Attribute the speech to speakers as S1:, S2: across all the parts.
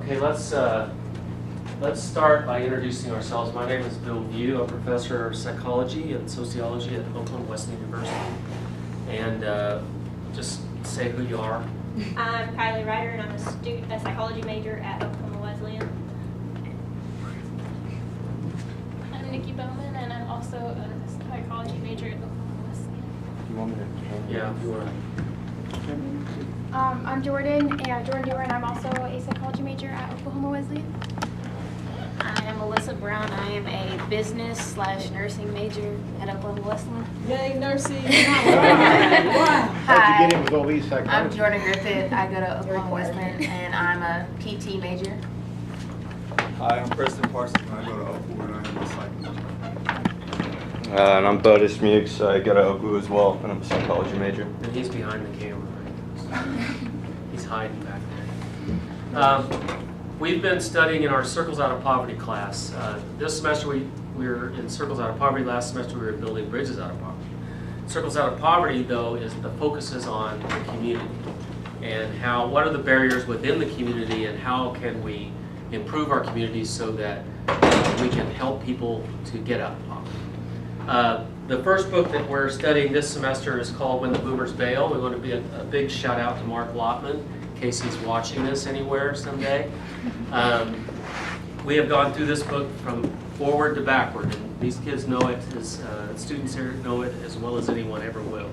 S1: Okay, let's start by introducing ourselves. My name is Bill View. I'm a professor of psychology and sociology at Oklahoma Wesleyan University. And just say who you are.
S2: I'm Kylie Ryder, and I'm a psychology major at Oklahoma Wesleyan.
S3: I'm Nikki Bowman, and I'm also a psychology major at Oklahoma Wesleyan.
S4: You want me to?
S1: Yeah, if you want to.
S3: I'm Jordan Dewar, and I'm also a psychology major at Oklahoma Wesleyan.
S5: I am Melissa Brown. I am a business/nursing major at Oklahoma Wesleyan.
S6: Yay, nursing!
S4: How'd you get in with all these
S5: I'm
S4: psychology?
S5: Jordan Griffith. I go to Oklahoma Wesleyan, and I'm a PT major.
S7: Hi, I'm Preston Parsons, and I go to Oakwood, and I am a psychology.
S4: And I'm Bodis Mukes. I go to Oakwood as well, and I'm a psychology major.
S1: And he's behind the camera. He's hiding back there. We've been studying in our Circles Out of Poverty class. This semester we were in Circles Out of Poverty. Last semester we were building Bridges Out of Poverty. Circles Out of Poverty, though, is the focus is on the community and what are the barriers within the community and how can we improve our communities so that we can help people to get out of poverty. The first book that we're studying this semester is called When the Boomers Bail. We want to be a big shout out to Mark Lotman in case he's watching this anywhere someday. We have gone through this book from forward to backward, and these kids know it, students here know it as well as anyone ever will.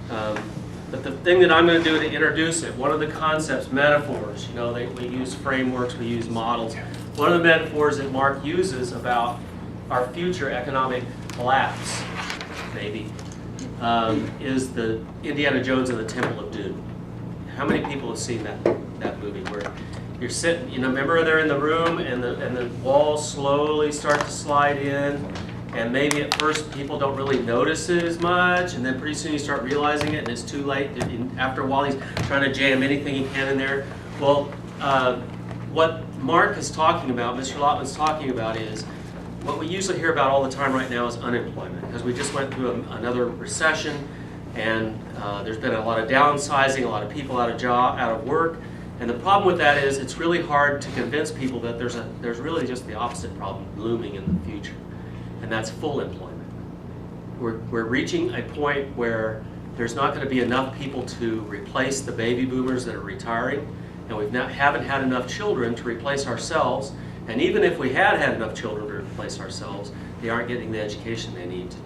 S1: But the thing that I'm going to do to introduce it, one of the concepts, metaphors, we use frameworks, we use models. One of the metaphors that Mark uses about our future economic collapse, maybe, is the Indiana Jones and the Temple of Doom. How many people have seen that movie where you're sitting, remember they're in the room and the walls slowly start to slide in, and maybe at first people don't really notice it as much, and then pretty soon you start realizing it and it's too late. After a while he's trying to jam anything he can in there. Well, what Mark is talking about, Mr. Lotman's talking about, is what we usually hear about all the time right now is unemployment, because we just went through another recession, and there's been a lot of downsizing, a lot of people out of work, and the problem with that is it's really hard to convince people that there's really just the opposite problem looming in the future, and that's full employment. We're reaching a point where there's not going to be enough people to replace the baby boomers that are retiring, and we haven't had enough children to replace ourselves. And even if we had enough children to replace ourselves, they aren't getting the education they need to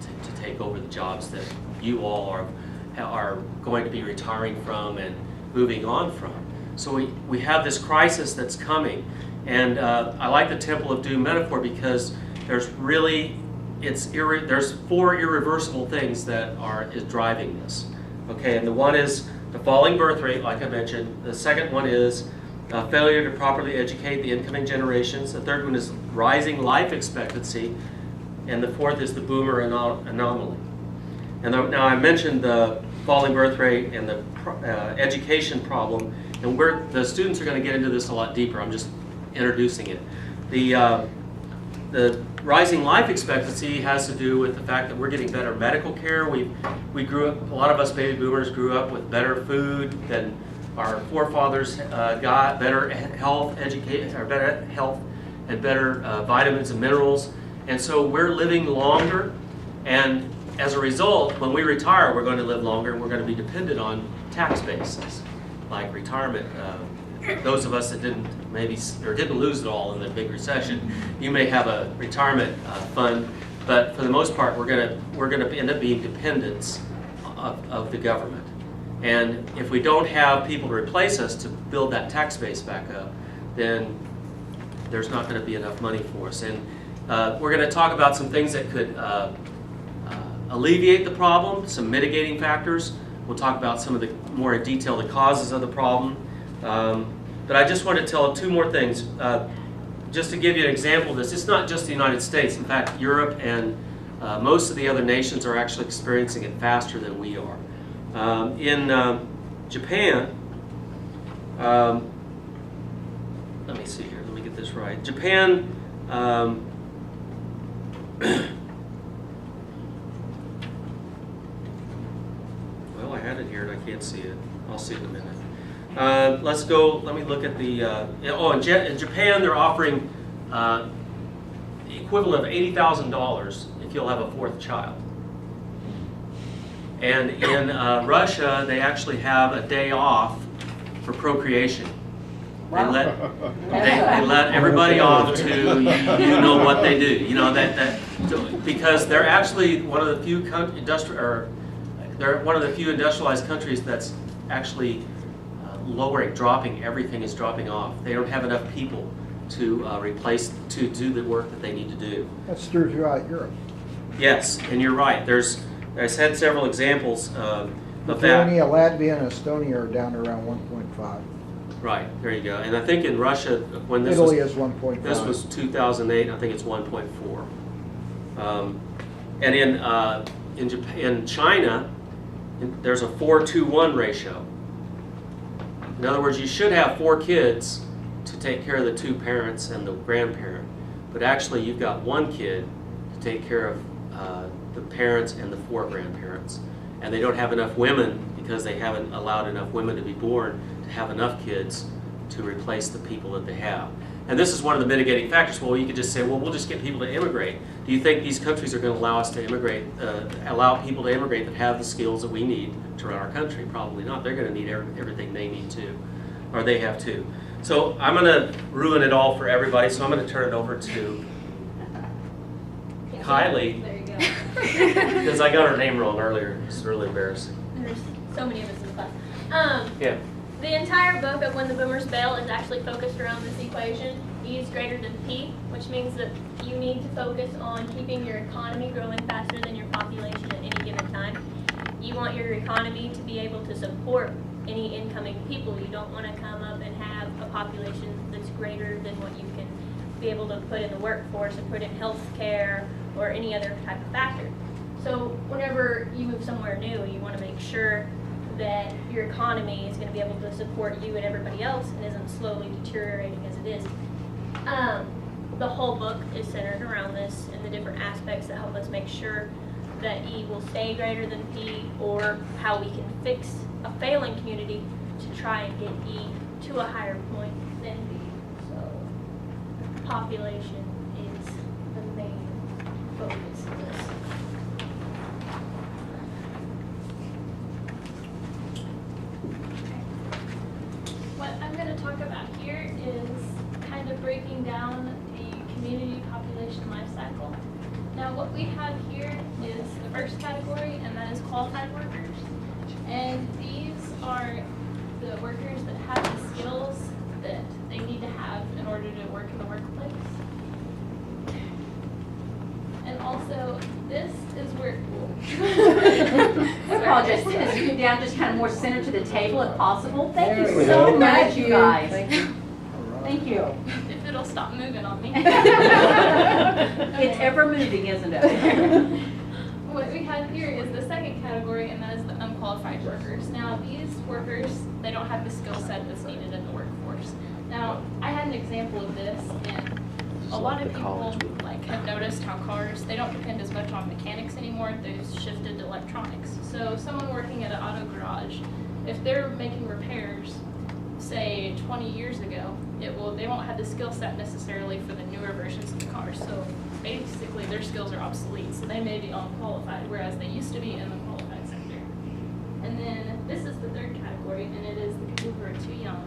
S1: take over the jobs that you all are going to be retiring from and moving on from. So we have this crisis that's coming. And I like the Temple of Doom metaphor because there's four irreversible things that is driving this. Okay, and the one is the falling birth rate, like I mentioned. The second one is failure to properly educate the incoming generations. The third one is rising life expectancy. And the fourth is the boomer anomaly. And now I mentioned the falling birth rate and the education problem. And the students are going to get into this a lot deeper. I'm just introducing it. The rising life expectancy has to do with the fact that we're getting better medical care. We grew up, a lot of us baby boomers grew up with better food than our forefathers got, better health, better health, and better vitamins and minerals, and so we're living longer. And as a result, when we retire, we're going to live longer, and we're going to be dependent on tax bases, like retirement. Those of us that didn't lose it all in the big recession, you may have a retirement fund, but for the most part, we're going to end up being dependents of the government. And if we don't have people to replace us to build that tax base back up, then there's not going to be enough money for us. And we're going to talk about some things that could alleviate the problem, some mitigating factors. We'll talk about some of the more in detail the causes of the problem. But I just want to tell two more things. Just to give you an example of this, it's not just the United States. In fact, Europe and most of the other nations are actually experiencing it faster than we are. In Japan, let me see here, let me get this right. Japan, well, I had it here and I can't see it. I'll see it in a minute. Let's go, let me look at the, in Japan, they're offering the equivalent of $80,000 if you'll have a fourth child. And in Russia, they actually have a day off for procreation. They let everybody off to you know what they do. You know because they're actually one of the few they're one of the few industrialized countries that's actually dropping everything is dropping off. They don't have enough people to do the work that they need to do.
S6: That's true throughout Europe.
S1: Yes, and you're right. I had several examples of that.
S6: Lithuania, Latvia, and Estonia are down to around 1.5.
S1: Right, there you go. And I think in Russia, when this
S6: Italy is 1.5.
S1: This was 2008. I think it's 1.4. And in Japan, in China, there's a 4-to-1 ratio. In other words, you should have 4 kids to take care of the 2 parents and the grandparent, but actually you've got 1 kid to take care of the parents and the 4 grandparents. And they don't have enough women because they haven't allowed enough women to be born to have enough kids to replace the people that they have. And this is one of the mitigating factors. Well, you could just say, well, we'll just get people to immigrate. Do you think these countries are going to allow us to immigrate, allow people to immigrate that have the skills that we need to run our country? Probably not. They're going to need everything they need too, or they have too. So I'm going to ruin it all for everybody, so I'm going to turn it over to Kylie,
S2: There you go.
S1: because I got her name wrong earlier. It's really embarrassing.
S2: There's so many of us in class.
S1: Yeah.
S2: The entire book of When the Boomers Bail is actually focused around this equation. E is greater than P, which means that you need to focus on keeping your economy growing faster than your population at any given time. You want your economy to be able to support any incoming people. You don't want to come up and have a population that's greater than what you can be able to put in the workforce and put in health care or any other type of factor. So whenever you move somewhere new, you want to make sure that your economy is going to be able to support you and everybody else and isn't slowly deteriorating as it is. The whole book is centered around this and the different aspects that help us make sure that E will stay greater than P, or how we can fix a failing community to try and get E to a higher point than B. So population is the main focus of this.
S3: What I'm going to talk about here is kind of breaking down the community population life cycle. Now what we have here is the first category, and that is qualified workers. And these are the workers that have the skills that they need to have in order to work in the workplace. And also, this is where,
S8: I apologize, to scoot down just kind of more centered to the table if possible. Thank
S6: There
S8: you
S6: we
S8: so
S6: go.
S8: much, you guys.
S6: Thank you.
S8: Thank you.
S3: if it'll stop moving on me.
S8: It's ever moving, isn't it?
S3: What we have here is the second category, and that is the unqualified workers. Now, these workers, they don't have the skill set that's needed in the workforce. Now, I had an example of this, and a lot of people have noticed how cars, they don't depend as much on mechanics anymore. They've shifted to electronics. So someone working at an auto garage, if they're making repairs, say 20 years ago, they won't have the skill set necessarily for the newer versions of the car. So basically their skills are obsolete, so they may be unqualified, whereas they used to be in the qualified sector. And then this is the third category, and it is the people who are too young.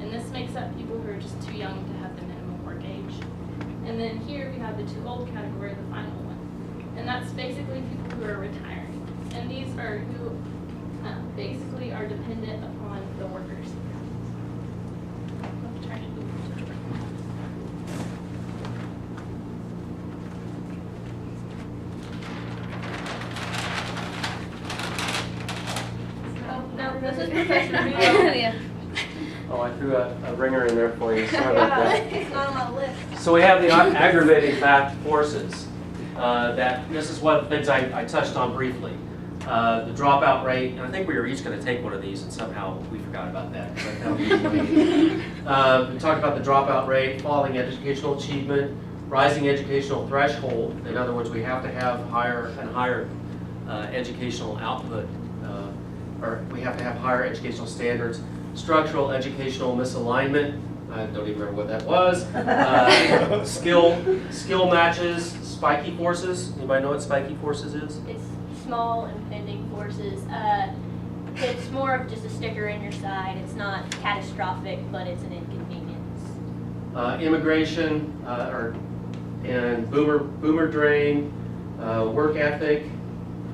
S3: And this makes up people who are just too young to have the minimum work age. And then here we have the too old category, the final one. And that's basically people who are retiring. And these are who basically are dependent upon the workers. I'll turn it over to Jordan.
S2: No, this is Professor Mueller.
S1: Oh, I threw a ringer in there for you. Sorry about that.
S2: It's not on my list.
S1: So we have the aggravating forces. This is one of the things I touched on briefly. The dropout rate, and I think we were each going to take one of these, and somehow we forgot about that. But that was we talked about the dropout rate, falling educational achievement, rising educational threshold. In other words, we have to have higher and higher educational output, or we have to have higher educational standards. structural educational misalignment. I don't even remember what that was. Skill matches, spiky forces. Anybody know what spiky forces is?
S2: It's small impending forces. It's more of just a sticker in your side. It's not catastrophic, but it's an inconvenience.
S1: Immigration, and boomer drain, work ethic.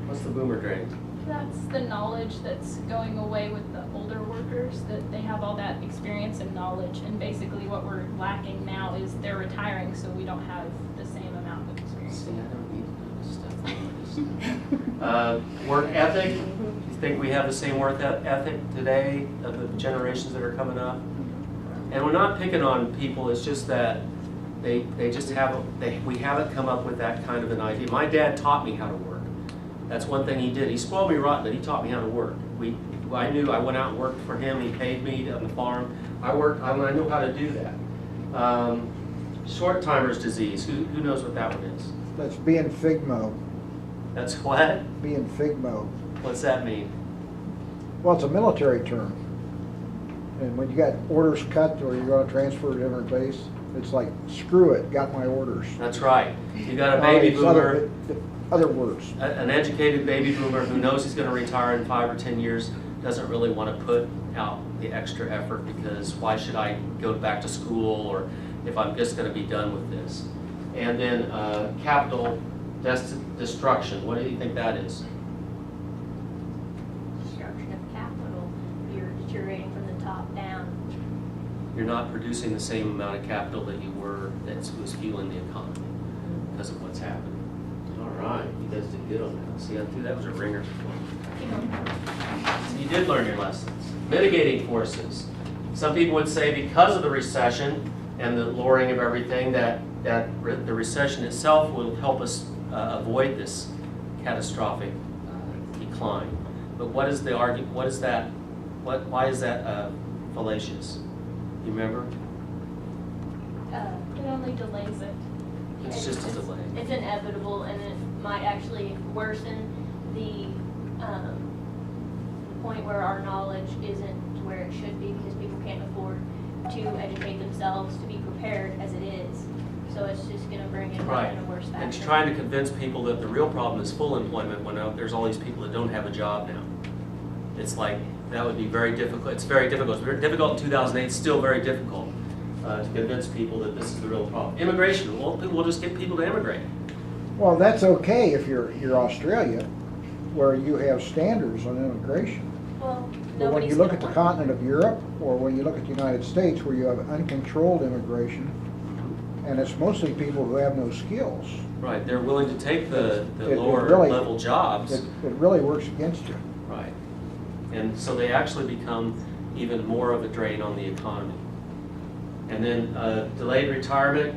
S1: What's the boomer drain?
S3: That's the knowledge that's going away with the older workers, that they have all that experience and knowledge, and basically what we're lacking now is they're retiring, so we don't have the same amount of experience.
S1: See, I don't need to know this stuff. Work ethic. You think we have the same work ethic today of the generations that are coming up? And we're not picking on people. It's just that they just haven't. We haven't come up with that kind of an idea. My dad taught me how to work. That's one thing he did. He spoiled me rotten, but he taught me how to work. I knew I went out and worked for him. He paid me on the farm. I knew how to do that. Short timer's disease. Who knows what that one is?
S6: That's being Figmo,
S1: That's what?
S6: being Figmo.
S1: What's that mean?
S6: Well, it's a military term. And when you got orders cut or you're gonna transfer to a different place, it's like, screw it, got my orders.
S1: That's right. You got a
S6: All
S1: baby
S6: these
S1: boomer,
S6: other words.
S1: an educated baby boomer who knows he's going to retire in 5 or 10 years, doesn't really want to put out the extra effort because why should I go back to school or if I'm just going to be done with this? And then capital destruction. What do you think that is?
S2: Destruction of capital. You're deteriorating from the top down.
S1: You're not producing the same amount of capital that you were that was fueling the economy because of what's happening. All right, you guys did good on that. See, I threw that was a ringer. So you did learn your lessons. Mitigating forces. Some people would say because of the recession and the lowering of everything that the recession itself will help us avoid this catastrophic decline. But what is the argument? What is that? Why is that fallacious? You remember?
S3: It only delays it.
S1: It's just a delay.
S2: It's inevitable, and it might actually worsen the point where our knowledge isn't where it should be because people can't afford to educate themselves to be prepared as it is. So it's just going to bring it
S1: Right.
S2: in a worse fashion.
S1: And it's trying to convince people that the real problem is full employment when there's all these people that don't have a job now. It's like, that would be very difficult. It's very difficult. It's very difficult in 2008. It's still very difficult to convince people that this is the real problem. Immigration. Well, we'll just get people to immigrate.
S6: Well, that's okay if you're Australia, where you have standards on immigration.
S2: Well,
S6: But when
S2: nobody's
S6: you look
S2: gonna
S6: at the
S2: want-
S6: continent of Europe, or when you look at the United States, where you have uncontrolled immigration, and it's mostly people who have no skills,
S1: Right. They're willing to take the
S6: It
S1: lower
S6: really-
S1: level jobs.
S6: it really works against you.
S1: Right. And so they actually become even more of a drain on the economy. And then delayed retirement.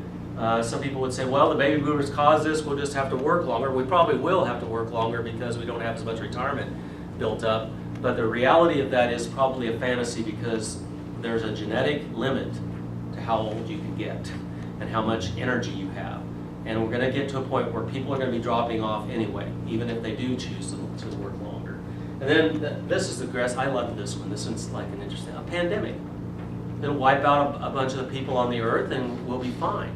S1: Some people would say, well, the baby boomers caused this, we'll just have to work longer. We probably will have to work longer because we don't have as much retirement built up. But the reality of that is probably a fantasy because there's a genetic limit to how old you can get and how much energy you have. And we're going to get to a point where people are going to be dropping off anyway, even if they do choose to work longer. And then this is the grass. I love this one. This one's like an interesting pandemic. It'll wipe out a bunch of the people on the earth, and we'll be fine.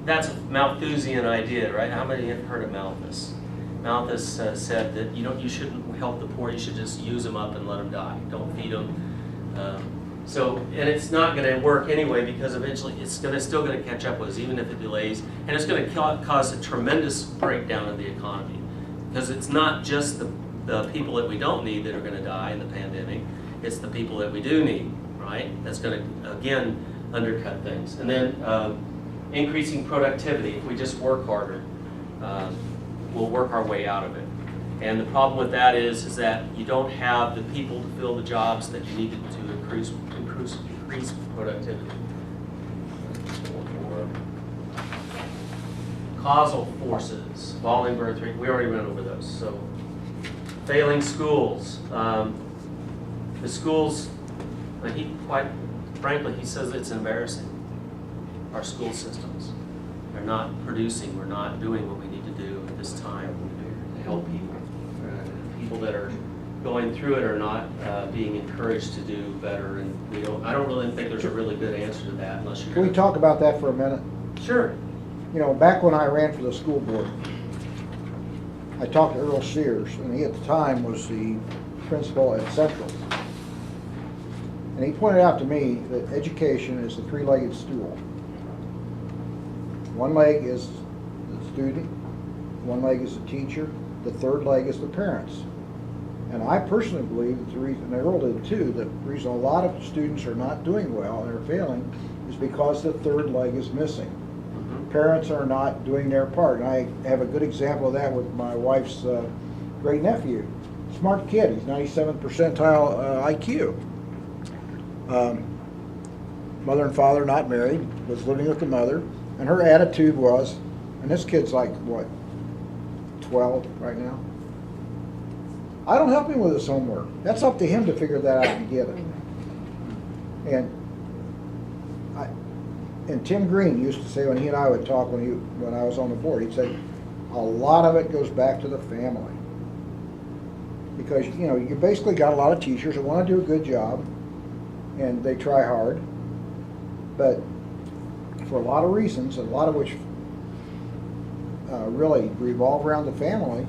S1: That's a Malthusian idea, right? How many have heard of Malthus? Malthus said that you shouldn't help the poor. You should just use them up and let them die. Don't feed them. And it's not going to work anyway because eventually it's still going to catch up with us, even if it delays, and it's going to cause a tremendous breakdown of the economy because it's not just the people that we don't need that are going to die in the pandemic. It's the people that we do need, right? That's going to again undercut things, and then increasing productivity. If we just work harder, we'll work our way out of it. And the problem with that is that you don't have the people to fill the jobs that you need to increase productivity. Causal forces, falling birth rate, we already went over those. So, failing schools. The schools, quite frankly, he says it's embarrassing. Our school systems are not producing, we're not doing what we need to do at this time to help people. People that are going through it are not being encouraged to do better, and I don't really think there's a really good answer to that unless you're.
S6: Can we talk about that for a minute?
S1: Sure.
S6: You know, back when I ran for the school board, I talked to Earl Sears, and he at the time was the principal at Central. And he pointed out to me that education is a three-legged stool. One leg is the student, one leg is the teacher, the third leg is the parents. And I personally believe that the reason, and Earl did too, that the reason a lot of students are not doing well and are failing is because the third leg is missing. Parents are not doing their part. And I have a good example of that with my wife's great nephew. Smart kid, he's 97th percentile IQ. Mother and father not married, was living with the mother, and her attitude was, and this kid's like, what, 12 right now? I don't help him with his homework. That's up to him to figure that out and get it. And Tim Green used to say when he and I would talk when I was on the board, he'd say, a lot of it goes back to the family. Because, you know, you basically got a lot of teachers that want to do a good job, and they try hard, but for a lot of reasons, a lot of which really revolve around the family,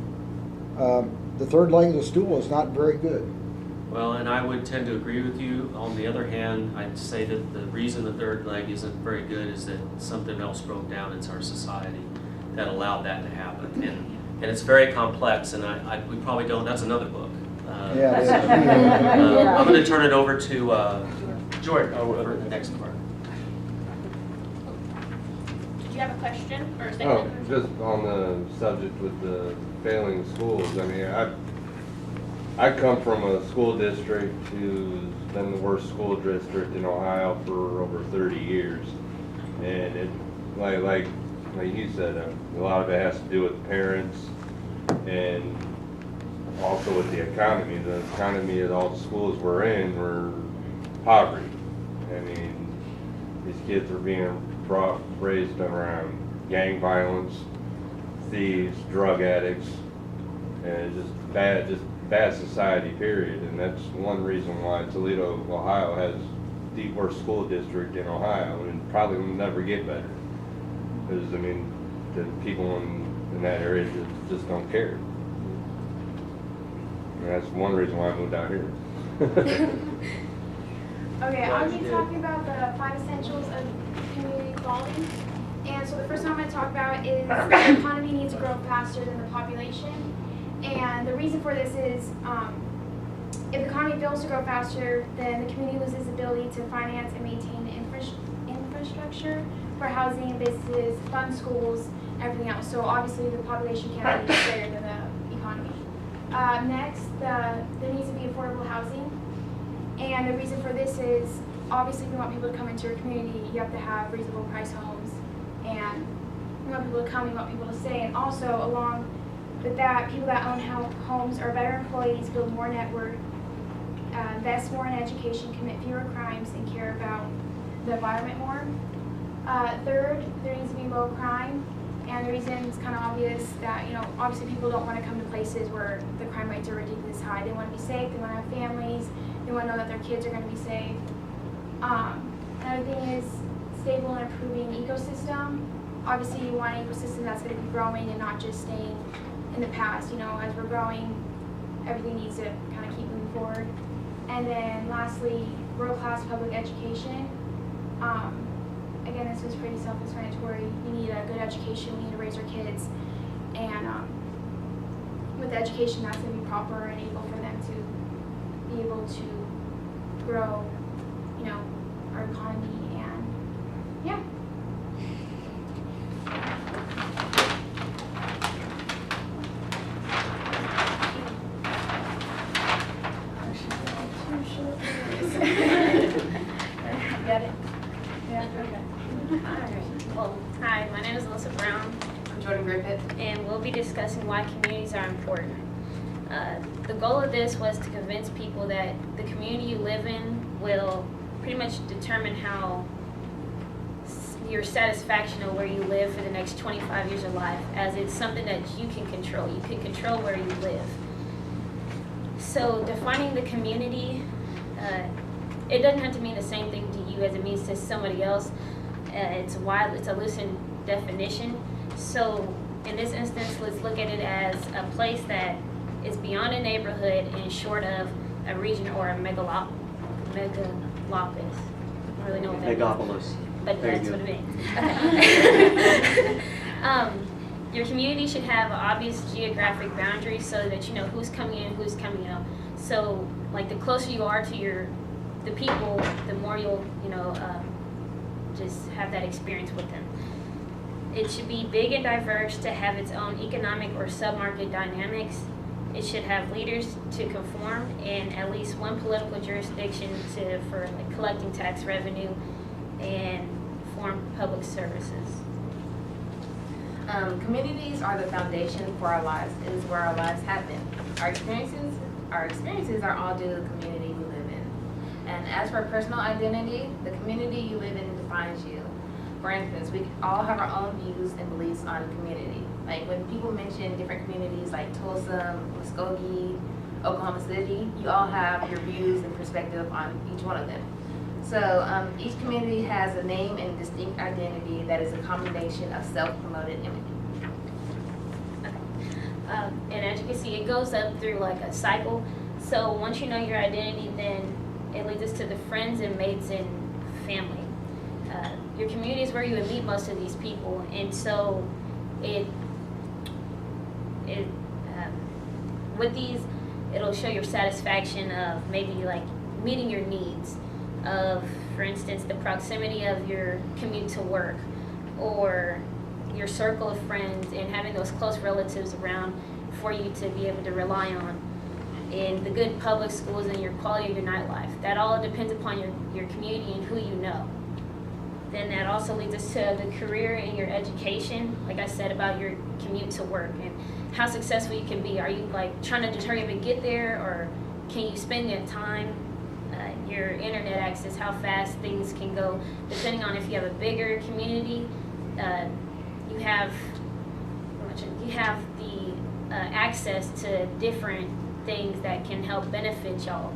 S6: the third leg of the stool is not very good.
S1: Well, and I would tend to agree with you. On the other hand, I'd say that the reason the third leg isn't very good is that something else broke down in our society that allowed that to happen. And it's very complex, and we probably don't, that's another book.
S6: Yeah, it is.
S1: I'm going to turn it over to Jordan for the next part.
S2: Did you have a question or a
S9: Oh,
S2: statement?
S9: just on the subject with the failing schools, I mean, I come from a school district who's been the worst school district in Ohio for over 30 years. And it, like you said, a lot of it has to do with the parents and also with the economy. The economy of all the schools we're in were poverty. I mean, these kids are being raised around gang violence, thieves, drug addicts, and just bad society, period. And that's one reason why Toledo, Ohio has the worst school district in Ohio, and probably will never get better. Because, I mean, the people in that area just don't care. And that's one reason why I moved out here.
S10: Okay, I'll be talking about the 5 essentials of community equality. And so the first one I'm going to talk about is the economy needs to grow faster than the population. And the reason for this is if the economy fails to grow faster, then the community loses the ability to finance and maintain infrastructure for housing, businesses, fund schools, everything else. So obviously the population cannot be greater than the economy. Next, there needs to be affordable housing. And the reason for this is obviously if you want people to come into your community, you have to have reasonable price homes. And you want people to come, you want people to stay. And also along with that, people that own homes are better employees, build more net worth, invest more in education, commit fewer crimes, and care about the environment more. Third, there needs to be low crime. And the reason is kind of obvious that, you know, obviously people don't want to come to places where the crime rates are ridiculously high. They want to be safe, they want to have families, they want to know that their kids are going to be safe. Another thing is stable and improving ecosystem. Obviously you want an ecosystem that's going to be growing and not just staying in the past. You know, as we're growing, everything needs to kind of keep moving forward. And then lastly, world-class public education. Again, this was pretty self-explanatory. You need a good education, we need to raise our kids. And with education, that's going to be proper and able for them to be able to grow, you know, our economy and, yeah.
S2: Got it? Yeah, okay.
S5: Well, hi, my name is Alyssa Brown.
S11: I'm Jordan Griffith.
S5: And we'll be discussing why communities are important. The goal of this was to convince people that the community you live in will pretty much determine how your satisfaction of where you live for the next 25 years of life, as it's something that you can control. You can control where you live. So defining the community, it doesn't have to mean the same thing to you as it means to somebody else. It's a loosened definition. So in this instance, let's look at it as a place that is beyond a neighborhood and short of a region or a megalopolis. I don't really know what that means. But
S11: Very
S5: that's
S11: good.
S5: what it means. Your community should have obvious geographic boundaries so that you know who's coming in, who's coming out. So, like, the closer you are to the people, the more you'll, just have that experience with them. It should be big and diverse to have its own economic or sub-market dynamics. It should have leaders to conform and at least one political jurisdiction for like, collecting tax revenue and form public services.
S12: Communities are the foundation for our lives. It is where our lives happen. Our experiences are all due to the community we live in. And as for personal identity, the community you live in defines you. For instance, we all have our own views and beliefs on community. Like when people mention different communities like Tulsa, Muskogee, Oklahoma City, you all have your views and perspective on each one of them. So each community has a name and distinct identity that is a combination of self-promoted images.
S5: And as you can see, it goes up through like a cycle. So once you know your identity, then it leads us to the friends and mates and family. Your community is where you would meet most of these people, and so with these, it'll show your satisfaction of maybe like meeting your needs of, for instance, the proximity of your commute to work or your circle of friends and having those close relatives around for you to be able to rely on, and the good public schools and your quality of your nightlife. That all depends upon your community and who you know. Then that also leads us to the career and your education, like I said about your commute to work and how successful you can be. Are you like trying to just hurry up and get there, or can you spend your time, your internet access, how fast things can go, depending on if you have a bigger community, you have the access to different things that can help benefit y'all.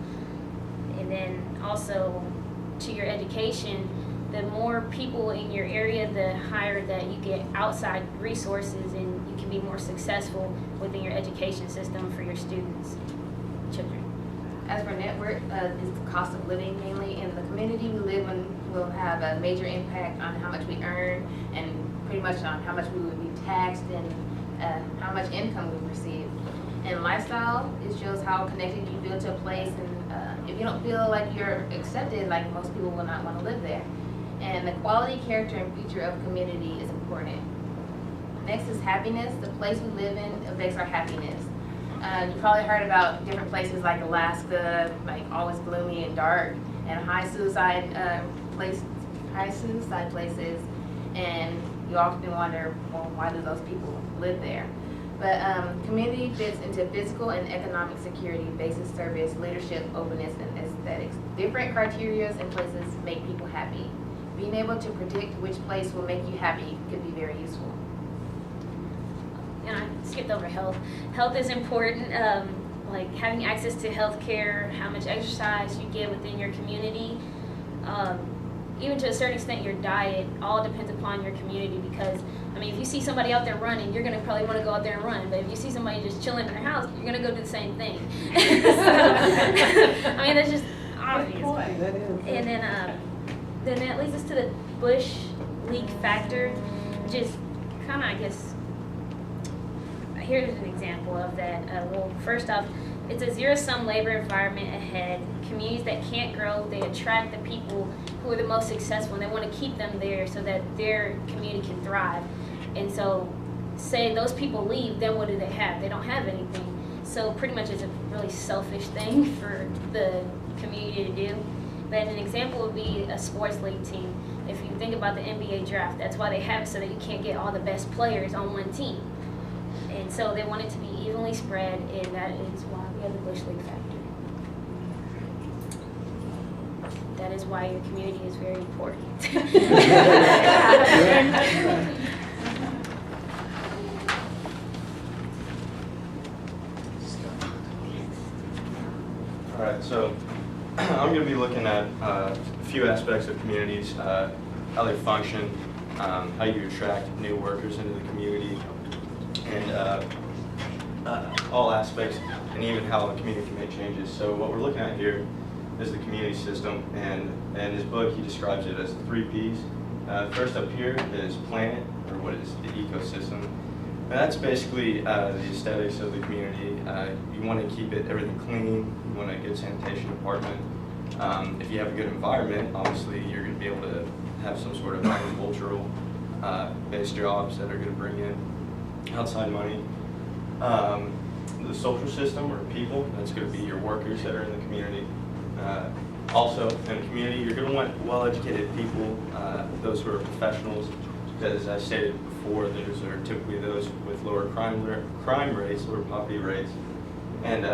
S5: And then also to your education, the more people in your area, the higher that you get outside resources and you can be more successful within your education system for your students, children.
S12: As for net worth, is the cost of living mainly, and the community we live in will have a major impact on how much we earn and pretty much on how much we would be taxed and how much income we receive. And lifestyle, it shows how connected you feel to a place, and if you don't feel like you're accepted, like most people will not want to live there. And the quality, character, and future of community is important. Next is happiness. The place we live in affects our happiness. You probably heard about different places like Alaska, like always gloomy and dark, and high suicide places. And you often wonder, well, why do those people live there? But community fits into physical and economic security, basic service, leadership, openness, and aesthetics. Different criteria and places make people happy. Being able to predict which place will make you happy could be very useful.
S5: And I skipped over health. Health is important, like having access to health care, how much exercise you get within your community, even to a certain extent your diet, all depends upon your community, because, I mean, if you see somebody out there running, you're going to probably want to go out there and run, but if you see somebody just chilling in their house, you're going to go do the same thing. So, I mean, that's just obvious. And then that leads us to the bush league factor, which is kind of, I guess, here's an example of that. Well, first off, it's a zero-sum labor environment ahead. Communities that can't grow, they attract the people who are the most successful, and they want to keep them there so that their community can thrive. And so, say those people leave, then what do they have? They don't have anything. So pretty much it's a really selfish thing for the community to do. But an example would be a sports league team. If you think about the NBA draft, that's why they have it, so that you can't get all the best players on one team. And so they want it to be evenly spread, and that is why we have the bush league factor. That is why your community is very important.
S4: I'm going to be looking at a few aspects of communities, how they function, how you attract new workers into the community, and all aspects, and even how the community can make changes. So what we're looking at here is the community system, and in his book he describes it as the 3 Ps. First up here is planet, or what is the ecosystem. And that's basically the aesthetics of the community. You want to keep everything clean, you want a good sanitation department. If you have a good environment, obviously you're going to be able to have some sort of agricultural based jobs that are going to bring in outside money. The social system, or people, that's going to be your workers that are in the community. Also, in the community, you're going to want well-educated people, those who are professionals, because as I stated before, those are typically those with lower crime rates, lower poverty rates. And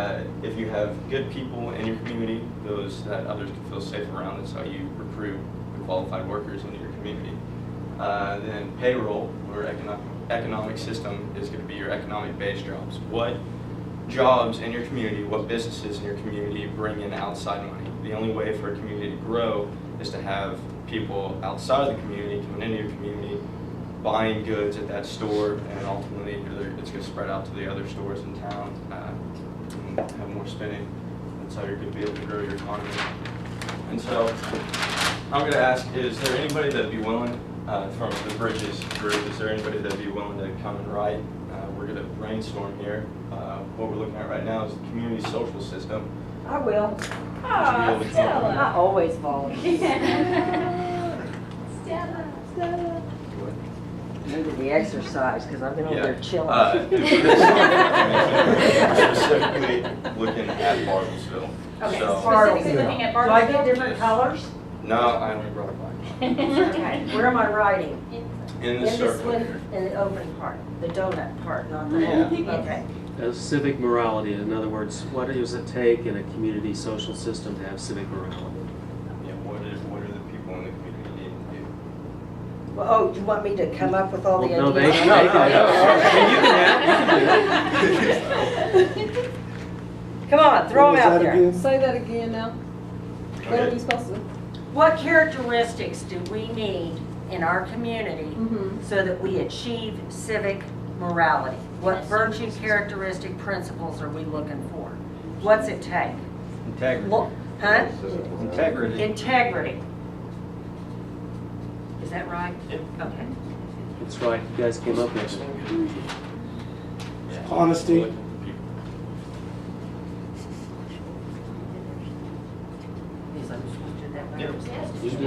S4: if you have good people in your community, those that others can feel safe around, that's how you recruit the qualified workers into your community. Then payroll, or economic system, is going to be your economic-based jobs. What jobs in your community, what businesses in your community bring in outside money? The only way for a community to grow is to have people outside of the community coming into your community, buying goods at that store, and ultimately it's going to spread out to the other stores in town and have more spending. That's how you're going to be able to grow your economy. And so I'm going to ask, is there anybody that would be willing, from the Bridges group, is there anybody that would be willing to come and write? We're going to brainstorm here. What we're looking at right now is the community social system.
S11: I will.
S4: Oh, Stella.
S11: I always volunteer.
S3: Stella.
S11: Needed the exercise because I've been over there chilling.
S4: Specifically looking at Bartlesville.
S11: Okay,
S4: So,
S3: Specifically looking at
S11: Do I get
S3: Bartlesville?
S11: different colors?
S4: no, I only brought black.
S11: Okay, where am I writing?
S4: In the
S11: In this
S4: circle
S11: one,
S4: here.
S11: in the opening part, the donut part, not the
S4: Yeah.
S11: whole. Okay.
S1: Civic morality, in other words, what does it take in a community social system to have civic morality?
S4: Yeah, what are the people in the community need to do?
S11: Well, oh, you want me to come up with all the
S1: Well,
S11: ideas?
S1: no, they can. You can have.
S11: Come on, throw them out there.
S13: Say that again now. What are we supposed to?
S11: What characteristics do we need in our community so that we achieve civic morality? What virtue, characteristic, principles are we looking for? What's it take?
S6: Integrity.
S11: Huh?
S6: Integrity.
S11: Integrity. Is that right?
S1: Yep.
S11: Okay.
S1: That's right, you guys came up with it.
S13: Honesty.
S11: Yes, I just did that right.
S4: Yep.
S1: You do.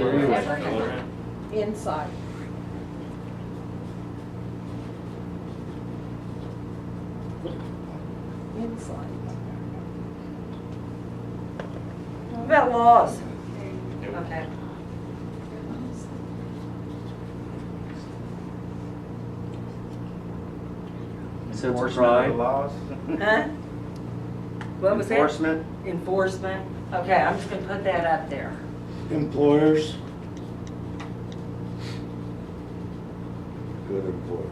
S13: Insight. Insight.
S11: What about laws? Okay.
S1: Sense of pride.
S6: Laws.
S11: Huh? What was that?
S6: Enforcement.
S11: Enforcement. Okay, I'm just gonna put that up there.
S13: Employers.
S9: Good employers.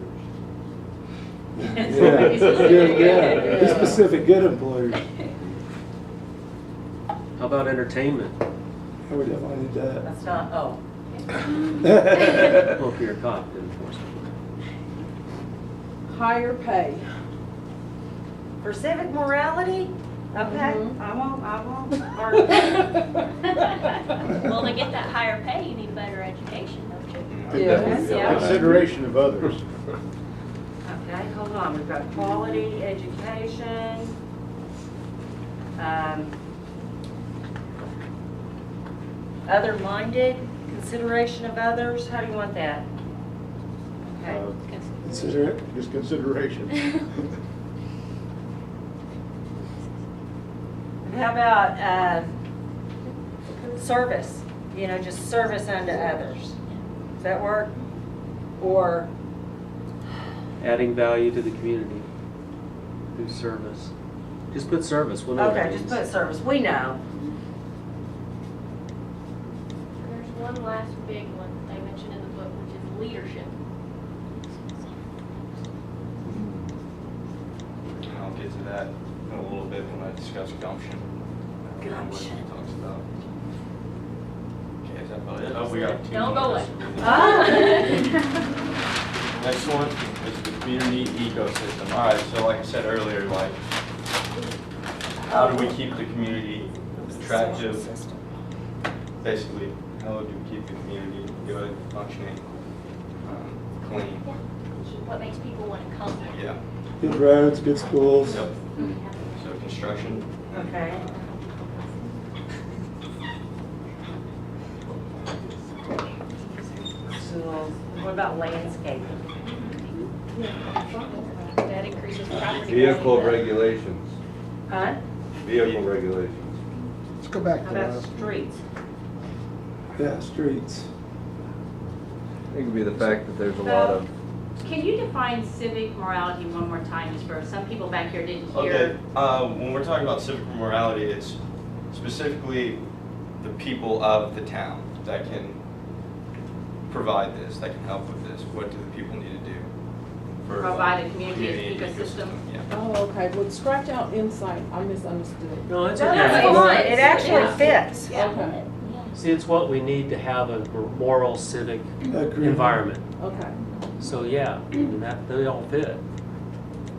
S13: Yeah. Be specific, good employers.
S1: How about entertainment?
S13: I would definitely need that.
S11: That's not, oh.
S1: Well, if you're a cop, enforcement.
S13: Higher pay.
S11: For civic morality? Okay,
S13: Mhm.
S11: I won't argue.
S2: Well, to get that higher pay, you need a better education, don't you?
S13: Yes.
S3: Yeah.
S6: Consideration of others.
S11: Okay, hold on, we've got quality education. Other-minded, consideration of others, how do you want that? Okay,
S13: Consider it.
S6: Just consideration.
S11: how about, service, you know, just service unto others? Does that work? Or,
S1: Adding value to the community through service. Just put service, we'll know what
S11: okay,
S1: it
S11: just
S1: means.
S11: put service, we know.
S2: And there's one last big one that they mentioned in the book, which is leadership.
S4: And I'll get to that in a little bit when I discuss gumption. What it talks about. that about it. Oh, we got two
S3: Don't
S4: more.
S3: go away.
S4: Next one is the community ecosystem. All right, so like I said earlier, like, how do we keep the community attractive? Basically, how do we keep the community good, functioning, clean?
S2: What makes people want to come?
S4: Yeah.
S13: Good roads, good schools.
S4: Yep. So construction.
S11: Okay. So what about landscaping?
S2: That increases property
S9: Vehicle
S2: value.
S9: regulations,
S11: Huh?
S9: vehicle regulations.
S6: Let's go back
S11: How
S6: to
S11: about
S6: that.
S11: streets?
S13: Yeah, streets.
S14: It could be the fact that there's a lot of,
S8: Can you define civic morality one more time, just for some people back here didn't
S4: Okay,
S8: hear?
S4: when we're talking about civic morality, it's specifically the people of the town that can provide this, that can help with this. What do the people need to do? For,
S8: Provide a community ecosystem.
S4: Yeah.
S15: Oh, okay, well, scratch out insight, I misunderstood.
S1: No, it's
S11: No,
S1: okay.
S11: that's fine. It actually fits.
S15: Okay,
S1: See, it's what we need to have a moral civic
S13: Agreed.
S1: environment.
S15: okay.
S1: So, yeah, and that, they all fit.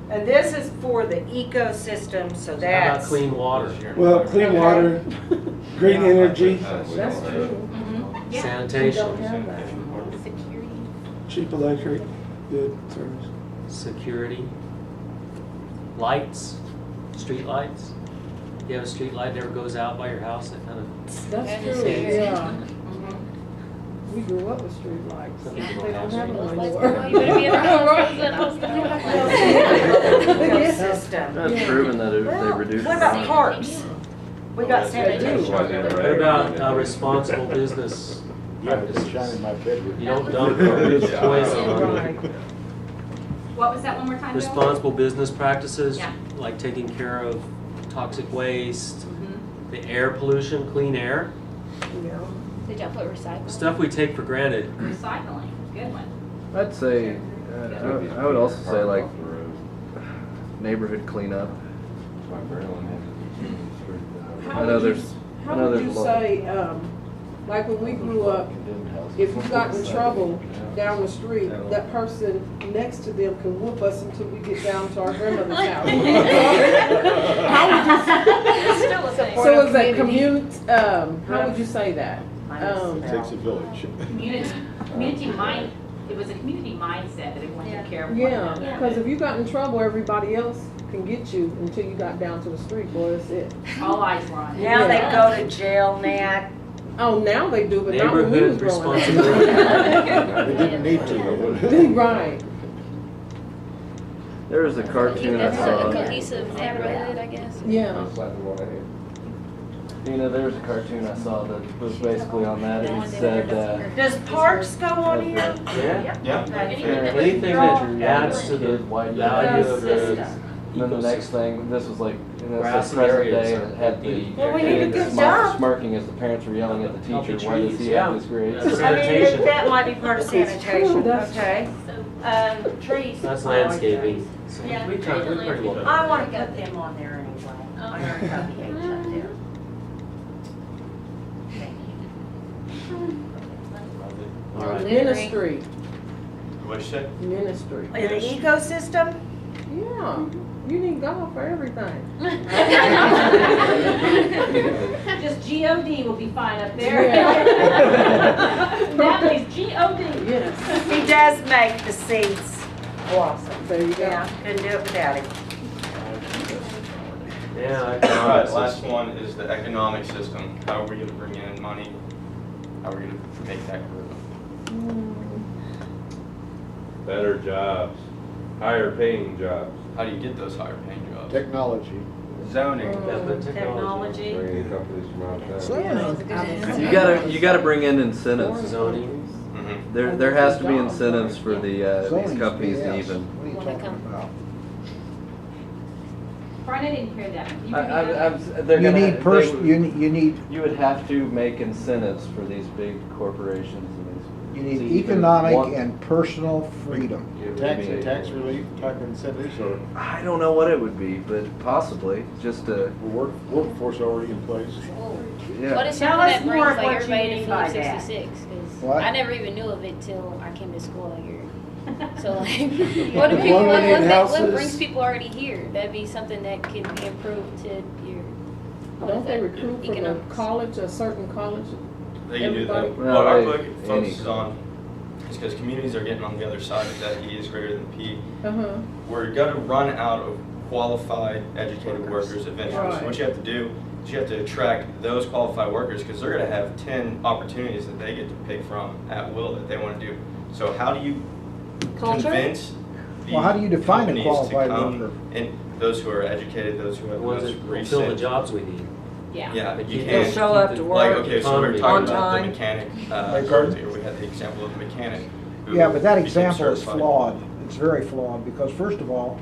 S11: And this is for the ecosystem, so
S1: How about
S11: that's.
S1: clean water,
S13: Well, clean water, green energy,
S15: That's true.
S8: Mhm. Yeah.
S1: sanitation,
S15: Don't have that.
S13: cheap electric, good service.
S1: security, lights, street lights. You have a street light that never goes out by your house, that kind of,
S15: That's true, yeah. We grew up with street lights.
S1: Some
S15: They
S1: people
S15: don't
S1: have
S15: have them
S1: street
S15: anymore.
S2: You better be in the house, that house
S11: Ecosystem.
S14: that's proven that they
S11: Well,
S14: reduce.
S11: what about
S14: crime.
S11: parks? We got sanitation.
S1: what about responsible business practices?
S6: Shine in my bedroom.
S1: You don't dump garbage, poison on
S15: Right.
S8: What was that one more time, Bill?
S1: responsible business practices,
S8: Yeah.
S1: like taking care of toxic waste,
S8: Mhm.
S1: the air pollution, clean air,
S15: Yeah.
S2: Did y'all put recycling?
S1: stuff we take for granted.
S8: Recycling, good one.
S14: I'd say, I would also say like neighborhood cleanup.
S15: How
S14: I know
S15: would you-
S14: there's- I
S15: How
S14: know
S15: would
S14: there's
S15: you
S14: a lot-
S15: say, like when we grew up, if we got in trouble down the street, that person next to them can whoop us until we get down to our grandmother's house. How would you,
S2: It's still a thing.
S15: so is that how would you say that?
S6: Takes a village.
S8: Community mind, it was a community mindset that everyone took care of one
S15: Yeah,
S8: another.
S15: because if you got in trouble, everybody else can get you until you got down to the street, boy, that's it.
S8: All eyes were on it.
S11: Now they go to jail, Nat.
S15: Oh, now they do, but not when we was
S1: Neighborhood
S15: growing
S1: responsibility.
S15: up.
S6: They didn't need to.
S15: Right.
S14: There was a cartoon I
S2: That's a
S14: saw.
S2: cohesive neighborhood, I guess.
S15: Yeah.
S14: You know, there was a cartoon I saw that was basically on that. It said,
S11: Does parks go on here?
S1: Yeah,
S4: Yeah.
S1: anything that adds to the value of the
S11: System.
S14: and then the next thing, this was like, you know, it's
S1: grassy
S14: the present
S1: areas
S14: day,
S1: are
S14: and it had the
S11: Well, we need a
S14: kids
S11: good job.
S14: smirking as the parents were yelling at the
S1: Healthy
S14: teacher, why does
S1: trees,
S14: he
S1: yeah.
S14: have this grade?
S1: That's
S11: I mean,
S1: sanitation.
S11: that might be part of sanitation,
S15: That's-
S11: okay? Trees.
S1: That's
S11: I like
S1: landscaping.
S11: trees.
S1: So
S2: Yeah,
S1: we kind of, we pretty well.
S11: I want to put them on there anyway. I already got the H up there. Thank you.
S1: All right.
S15: Ministry,
S4: What'd you say?
S15: ministry.
S11: In the ecosystem?
S15: Yeah, you need God for everything.
S8: Just G-O-D will be fine up there.
S15: Yeah.
S8: Natalie's G-O-D.
S15: Yes,
S11: He does make the seeds blossom.
S15: there you go.
S11: Yeah, couldn't do it without him.
S1: Yeah.
S4: All right, last one is the economic system. How are we gonna bring in money? How are we gonna make that grow?
S9: Better jobs, higher paying jobs.
S4: How do you get those higher paying jobs?
S6: Technology.
S4: Zoning.
S11: Technology.
S9: Bringing companies from outside.
S14: You gotta bring in incentives.
S1: Zoning.
S4: Mhm.
S14: There has to be incentives for the,
S6: Zoning's
S14: these companies to
S6: BS.
S14: even.
S6: What are you talking about?
S8: Brian, I didn't hear that. Can you
S14: I-
S8: repeat that?
S14: they're
S6: You
S14: gonna-
S6: need
S14: they would-
S6: you need,
S14: You would have to make incentives for these big corporations and these
S6: You need
S14: to even
S6: economic
S14: want-
S6: and personal freedom.
S13: Tax relief type incentives or
S14: I don't know what it would be, but possibly, just to,
S13: workforce already in place?
S14: yeah.
S2: What is
S11: Tell
S2: something
S11: us
S2: that
S11: more
S2: brings
S11: of
S2: like
S11: what you
S2: everybody to
S11: mean by
S2: Phillips
S11: that.
S2: 66? Because
S6: What?
S2: I never even knew of it till I came to school here. So like, what do people?
S13: One million
S2: What
S13: houses.
S2: brings people already here? That'd be something that can be improved to your.
S15: Don't they recruit from a
S2: economics.
S15: college, a certain college?
S4: They can do that.
S15: Everybody?
S4: What our
S14: No,
S4: book
S14: any
S4: focuses on is because communities are getting on the other side of that E is greater than P.
S15: Uh-huh.
S4: We're going to run out of qualified, educated workers eventually. So
S15: Right.
S4: what you have to do is you have to attract those qualified workers because they're going to have 10 opportunities that they get to pick from at will that they want to do. So how do you
S11: Culture?
S4: convince the
S6: Well, how do you define a
S4: companies
S6: qualified
S4: to come
S6: worker?
S4: and those who are educated, those who
S1: The
S4: have the
S1: ones
S4: most
S1: that will fill the
S4: recent.
S1: jobs we need.
S4: Yeah,
S1: But
S4: you
S1: you
S4: can't.
S1: can't
S11: Show up to
S4: Like,
S11: work
S4: okay, so we're
S1: on
S4: talking about the
S11: time.
S4: mechanic
S6: Like pardon?
S4: earlier. We had the example of the mechanic. who
S6: Yeah, but that
S4: became
S6: example is
S4: certified.
S6: flawed. It's very flawed, because first of all,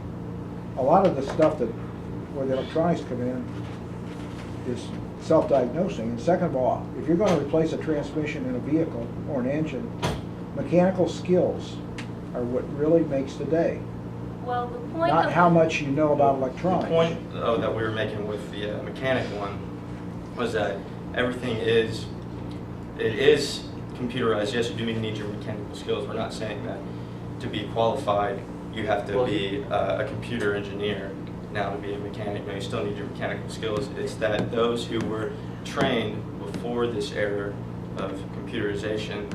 S6: a lot of the stuff that, where the electronics come in is self-diagnosing. And second of all, if you're gonna replace a transmission in a vehicle or an engine, mechanical skills are what really makes the day,
S2: Well, the point
S6: not
S2: of
S6: how much you know about
S4: The
S6: electronics.
S4: point that we were making with the mechanic one was that everything is computerized. Yes, you do need your mechanical skills. We're not saying that to be qualified you have to
S1: Well,
S4: be a computer engineer now to be a mechanic. No, you still need your mechanical skills. It's that those who were trained before this era of computerization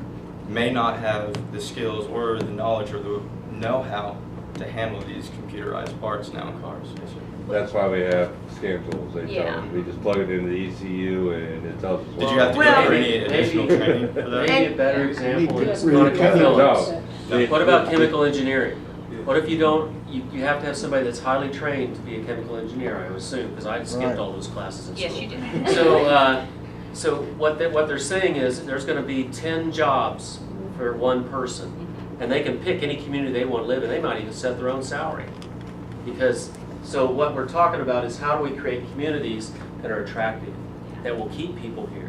S4: may not have the skills or the knowledge or the know-how to handle these computerized parts now in cars. Yes, sir.
S9: That's why we have scan tools. They
S2: Yeah.
S9: tell us, we just plug it into the ECU and it tells us.
S4: Did you have to
S11: Well,
S4: go through any additional training for that?
S1: Maybe a better example is
S13: Really
S1: Monica
S13: kind of-
S1: Phillips.
S9: No.
S1: What about chemical engineering? What if you don't, you have to have somebody that's highly trained to be a chemical engineer, I would assume, because I skipped
S6: Right.
S1: all those classes in school.
S12: Yes, you did.
S1: So what they're saying is there's going to be 10 jobs for one person, and they can pick any community they want to live in. They might even set their own salary. So what we're talking about is how do we create communities that are attractive, that will keep people here.